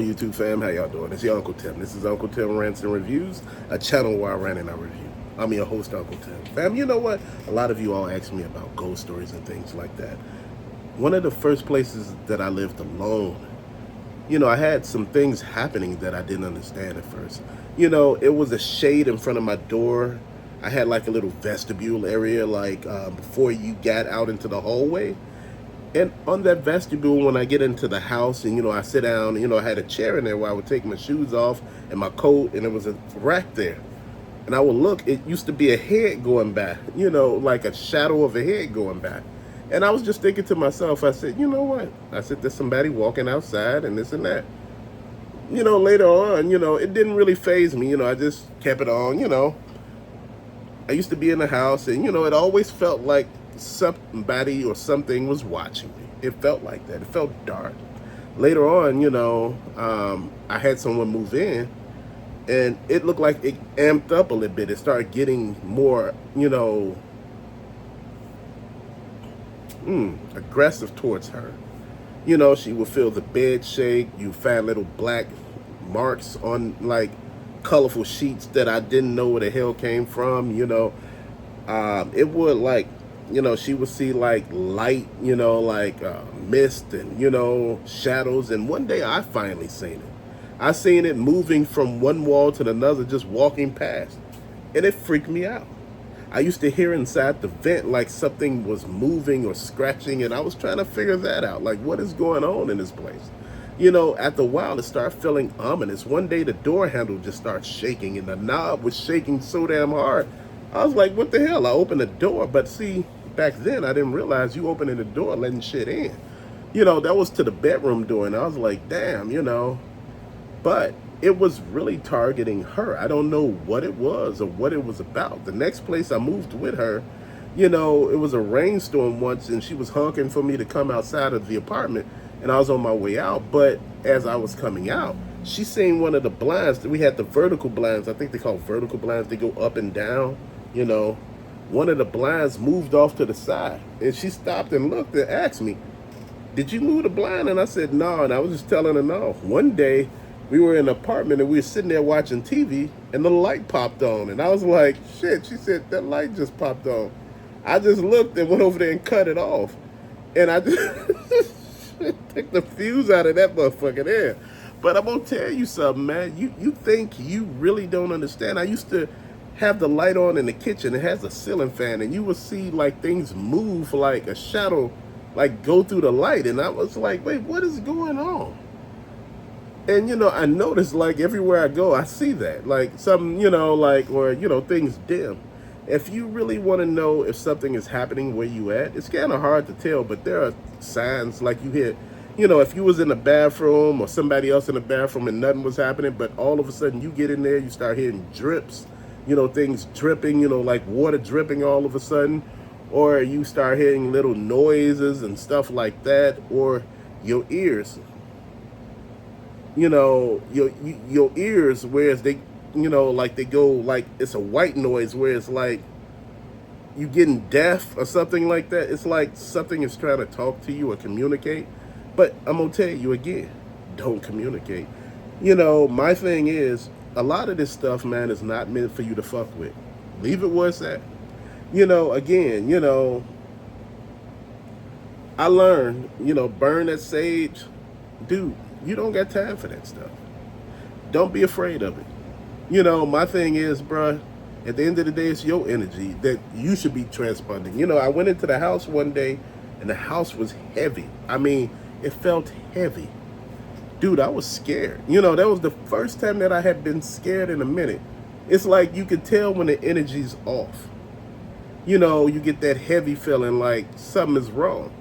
YouTube fam, how y'all doing? It's your Uncle Tim. This is Uncle Tim Rants and Reviews, a channel where I rant and I review. I'm your host, Uncle Tim. Fam, you know what? A lot of you all ask me about ghost stories and things like that. One of the first places that I lived alone, I had some things happening that I didn't understand at first. It was a shade in front of my door. I had like a little vestibule area, like before you got out into the hallway. And on that vestibule, when I get into the house and, I sit down, I had a chair in there where I would take my shoes off and my coat, and there was a rack there. And I would look, it used to be a head going by, like a shadow of a head going by. And I was just thinking to myself, I said, you know what? I said, there's somebody walking outside and this and that. Later on, it didn't really faze me. I just kept it on. I used to be in the house and, it always felt like somebody or something was watching me. It felt like that. It felt dark. Later on, I had someone move in and it looked like it amped up a little bit. It started getting more, aggressive towards her. She would feel the bed shake. You find little black marks on like colorful sheets that I didn't know where the hell came from. It would like, she would see like light, like mist and, shadows. And one day I finally seen it. I seen it moving from one wall to another, just walking past. And it freaked me out. I used to hear inside the vent like something was moving or scratching, and I was trying to figure that out. Like, what is going on in this place? After a while, it started feeling ominous. One day, the door handle just started shaking, and the knob was shaking so damn hard. I was like, what the hell? I opened the door, but see, back then, I didn't realize you opening the door, letting shit in. That was to the bedroom door, and I was like, damn, but it was really targeting her. I don't know what it was or what it was about. The next place I moved with her, it was a rainstorm once and she was honking for me to come outside of the apartment, and I was on my way out. But as I was coming out, she seen one of the blinds. We had the vertical blinds. I think they call vertical blinds. They go up and down, One of the blinds moved off to the side, and she stopped and looked and asked me, did you move the blind? And I said, no, and I was just telling her no. One day, we were in an apartment and we were sitting there watching TV and the light popped on. And I was like, shit. She said, that light just popped on. I just looked and went over there and cut it off. And I just took the fuse out of that motherfucker there. But I'm going to tell you something, man. You think you really don't understand. I used to have the light on in the kitchen. It has a ceiling fan. And you would see like things move like a shadow, like go through the light. And I was like, wait, what is going on? And, I noticed, like, everywhere I go, I see that. Like, some, like, or, things dim. If you really want to know if something is happening where you at, it's kind of hard to tell, but there are signs, like you hear, if you was in the bathroom or somebody else in the bathroom and nothing was happening, but all of a sudden you get in there, you start hearing drips, things dripping, like water dripping all of a sudden, or you start hearing little noises and stuff like that, or your ears. Your ears, whereas they, like they go like it's a white noise, where it's like you getting deaf or something like that. It's like something is trying to talk to you or communicate. But I'm gonna tell you again, don't communicate. My thing is, a lot of this stuff, man, is not meant for you to fuck with. Leave it where it's at. Again, I learned, burn that sage, dude. You don't got time for that stuff. Don't be afraid of it. My thing is, bruh, at the end of the day, it's your energy that you should be transponding. I went into the house one day and the house was heavy. I mean, it felt heavy. Dude, I was scared. That was the first time that I had been scared in a minute. It's like you can tell when the energy's off. You get that heavy feeling like something is wrong.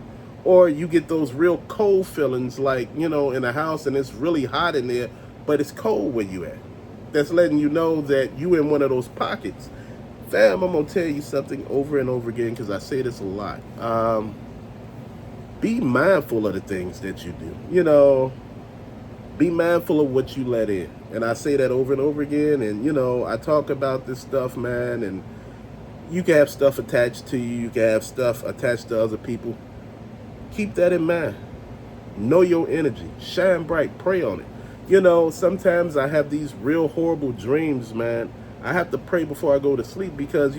Or you get those real cold feelings like, in a house and it's really hot in there, but it's cold where you at. That's letting you know that you in one of those pockets. Fam, I'm going to tell you something over and over again because I say this a lot. Be mindful of the things that you do. Be mindful of what you let in. And I say that over and over again. And, I talk about this stuff, man. And you can have stuff attached to you. You can have stuff attached to other people. Keep that in mind. Know your energy. Shine bright. Pray on it. Sometimes I have these real horrible dreams, man. I have to pray before I go to sleep because,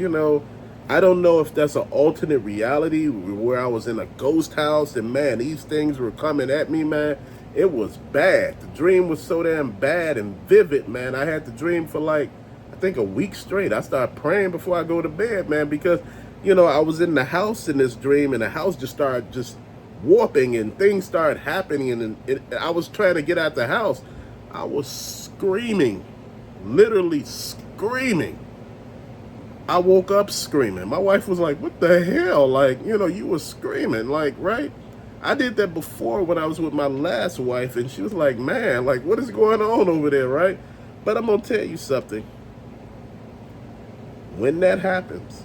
I don't know if that's an alternate reality where I was in a ghost house and, man, these things were coming at me, man. It was bad. The dream was so damn bad and vivid, man. I had the dream for like, I think a week straight. I started praying before I go to bed, man, because, I was in the house in this dream and the house just started just warping and things started happening and I was trying to get out the house. I was screaming, literally screaming. I woke up screaming. My wife was like, "What the hell? Like, you were screaming, like, right?" I did that before when I was with my last wife, and she was like, "Man, like, what is going on over there, right?" But I'm gonna tell you something. When that happens,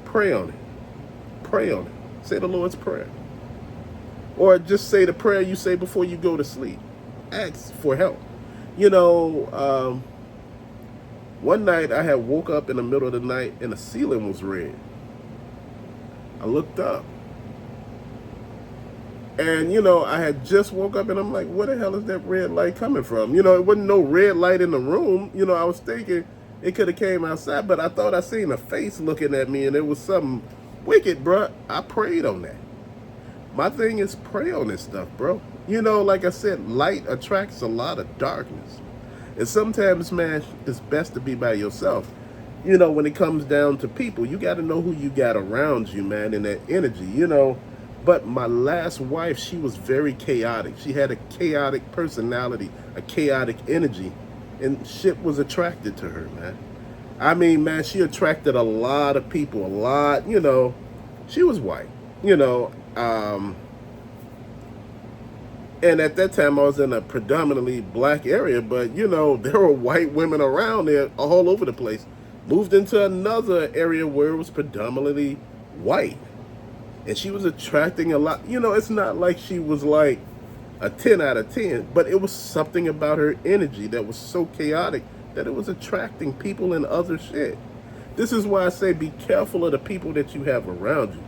pray on it. Pray on it. Say the Lord's Prayer. Or just say the prayer you say before you go to sleep. Ask for help. You know, one night I had woke up in the middle of the night and the ceiling was red. I looked up. And, I had just woke up and I'm like, where the hell is that red light coming from? It wasn't no red light in the room. I was thinking it could have came outside, but I thought I seen a face looking at me and it was something wicked, bro. I prayed on that. My thing is pray on this stuff, bro. Like I said, light attracts a lot of darkness. And sometimes, man, it's best to be by yourself. When it comes down to people, you got to know who you got around you, man, and that energy, But my last wife, she was very chaotic. She had a chaotic personality, a chaotic energy, and shit was attracted to her, man. I mean, man, she attracted a lot of people, a lot, She was white, and at that time I was in a predominantly black area, but, there were white women around there all over the place. Moved into another area where it was predominantly white. And she was attracting a lot. It's not like she was like a 10 out of 10, but it was something about her energy that was so chaotic that it was attracting people and other shit. This is why I say be careful of the people that you have around you.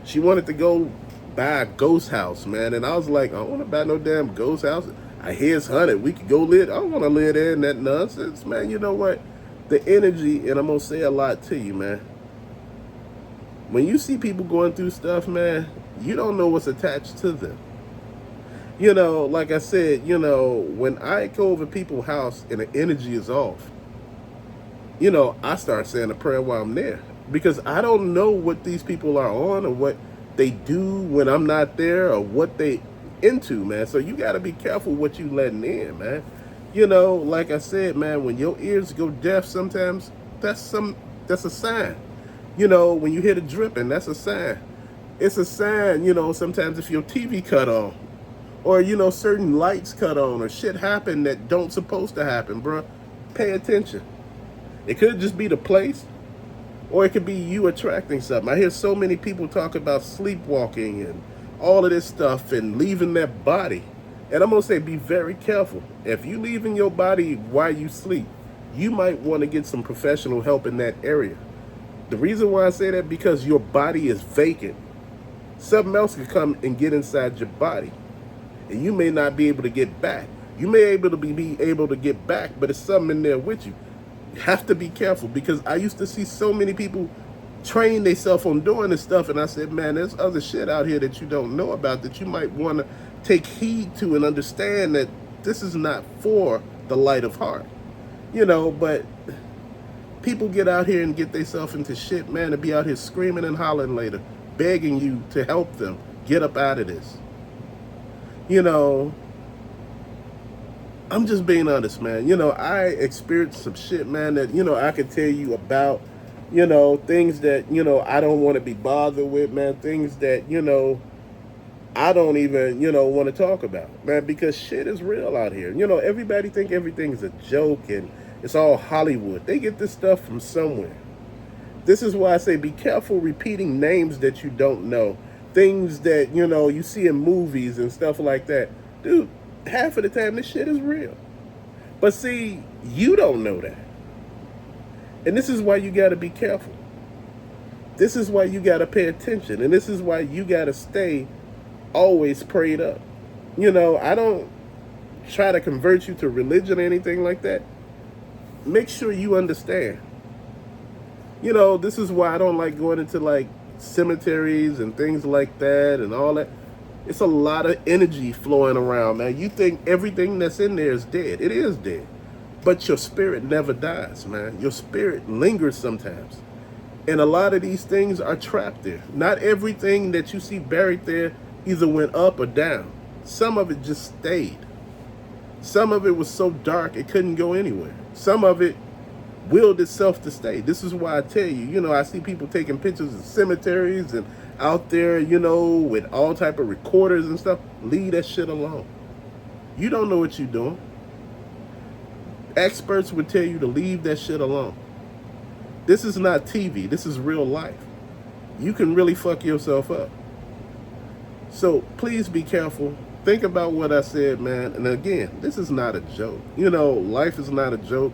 She wanted to go buy a ghost house, man. And I was like, I don't want to buy no damn ghost house. I hear it's haunted. We could go live. I don't want to live there in that nonsense, man. You know what? The energy, and I'm going to say a lot to you, man. When you see people going through stuff, man, you don't know what's attached to them. Like I said, when I go over people's house and the energy is off, I start saying a prayer while I'm there. Because I don't know what these people are on or what they do when I'm not there or what they into, man. So you got to be careful what you letting in, man. Like I said, man, when your ears go deaf sometimes, that's a sign. When you hear the dripping, that's a sign. It's a sign, sometimes if your TV cut on or, certain lights cut on or shit happen that don't supposed to happen, bro, pay attention. It could just be the place or it could be you attracting something. I hear so many people talk about sleepwalking and all of this stuff and leaving their body. And I'm going to say be very careful. If you leave in your body while you sleep, you might want to get some professional help in that area. The reason why I say that, because your body is vacant. Something else could come and get inside your body. And you may not be able to get back. You may be able to get back, but it's something in there with you. You have to be careful, because I used to see so many people train themselves on doing this stuff. And I said, man, there's other shit out here that you don't know about that you might want to take heed to and understand that this is not for the light of heart. But people get out here and get themselves into shit, man, to be out here screaming and hollering later, begging you to help them get up out of this. I'm just being honest, man. I experienced some shit, man, that, I could tell you about, things that, I don't want to be bothered with, man, things that, I don't even, want to talk about, man, because shit is real out here. Everybody think everything's a joke and it's all Hollywood. They get this stuff from somewhere. This is why I say be careful repeating names that you don't know. Things that, you see in movies and stuff like that. Dude, half of the time this shit is real. But see, you don't know that. And this is why you got to be careful. This is why you got to pay attention. And this is why you got to stay always prayed up. I don't try to convert you to religion or anything like that, make sure you understand. You know, this is why I don't like going into like cemeteries and things like that and all that. It's a lot of energy flowing around, man. You think everything that's in there is dead. It is dead. But your spirit never dies, man. Your spirit lingers sometimes. And a lot of these things are trapped there. Not everything that you see buried there either went up or down. Some of it just stayed. Some of it was so dark it couldn't go anywhere. Some of it willed itself to stay. This is why I tell you, you know, I see people taking pictures of cemeteries and out there, you know, with all type of recorders and stuff. Leave that shit alone. You don't know what you're doing. Experts would tell you to leave that shit alone. This is not TV. This is real life. You can really fuck yourself up. So please be careful. Think about what I said, man. And again, this is not a joke. You know, life is not a joke.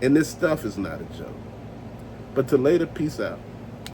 And this stuff is not a joke. But to later, peace out.